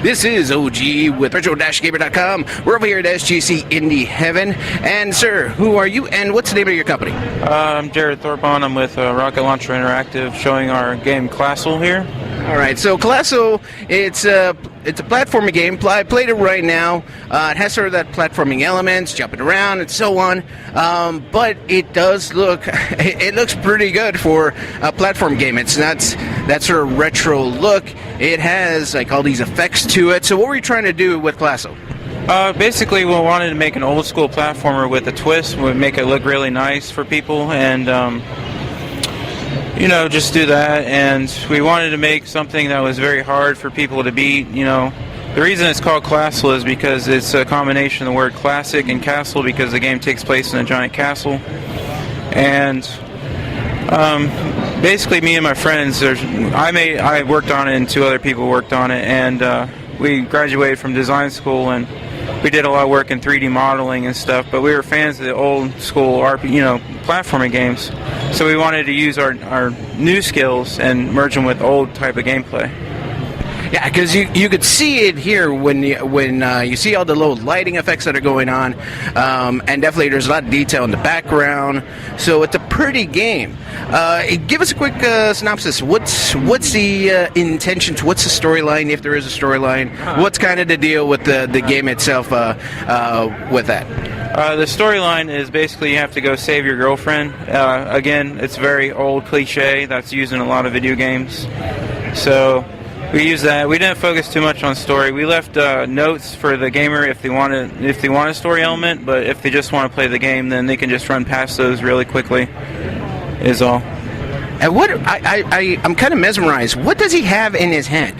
This is OG with retro-gamer.com. We're over here at SGC Indie Heaven. And, sir, who are you and what's the name of your company? I'm Jared Thorpon. I'm with Rocket Launcher Interactive, showing our game Clastle here. All right, so Clastle, it's a platforming game. I played it right now. It has sort of that platforming elements, jumping around and so on. But it does look, it looks pretty good for a platform game. It's not that sort of retro look. It has like all these effects to it. So what were you trying to do with Clastle? Basically, we wanted to make an old school platformer with a twist. We make it look really nice for people, and just do that. And we wanted to make something that was very hard for people to beat. The reason it's called Clastle is because it's a combination of the word classic and castle, because the game takes place in a giant castle. And basically, me and my friends, I worked on it and two other people worked on it, and we graduated from design school, and we did a lot of work in 3D modeling and stuff, but we were fans of the old school platforming games, so we wanted to use our new skills and merge them with old type of gameplay. Yeah, because you could see it here when you see all the little lighting effects that are going on, and definitely there's a lot of detail in the background. So it's a pretty game. Give us a quick synopsis. What's the intentions? What's the storyline, if there is a storyline? What's kind of the deal with the game itself with that? The storyline is basically you have to go save your girlfriend. Again, it's very old cliche that's used in a lot of video games. So we use that. We didn't focus too much on story. We left notes for the gamer if they want a story element, but if they just want to play the game, then they can just run past those really quickly. Is all. And what I'm kind of mesmerized. What does he have in his hand?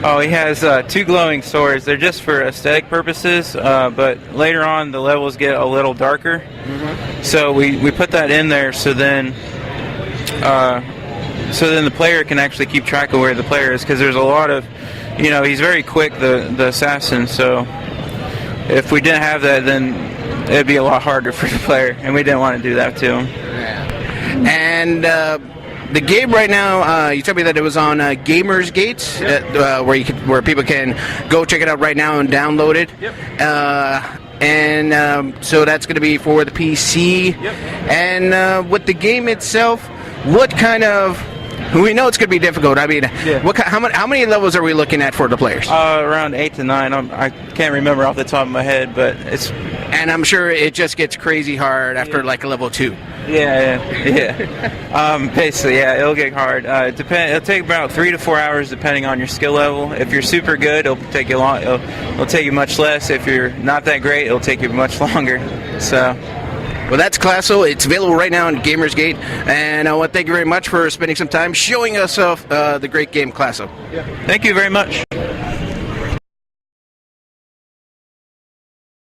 Oh, he has two glowing swords. They're just for aesthetic purposes, but later on the levels get a little darker. Mm-hmm. So we put that in there so then the player can actually keep track of where the player is, because there's a lot of, he's very quick, the assassin, so if we didn't have that, then it'd be a lot harder for the player, and we didn't want to do that to him. And the game right now, you told me that it was on Gamersgate, where people can go check it out right now and download it. Yep. So that's going to be for the PC. Yep. And with the game itself, what kind of... We know it's going to be difficult. I mean, how many levels are we looking at for the players? Around 8 to 9. I can't remember off the top of my head, but it's... And I'm sure it just gets crazy hard after like a level 2. Yeah. Basically, yeah, it'll get hard. It'll take about 3 to 4 hours depending on your skill level. If you're super good, it'll take you long. It'll take you much less. If you're not that great, it'll take you much longer. So. Well, that's Clastle. It's available right now on Gamersgate, and I want to thank you very much for spending some time showing us off the great game Clastle. Thank you very much.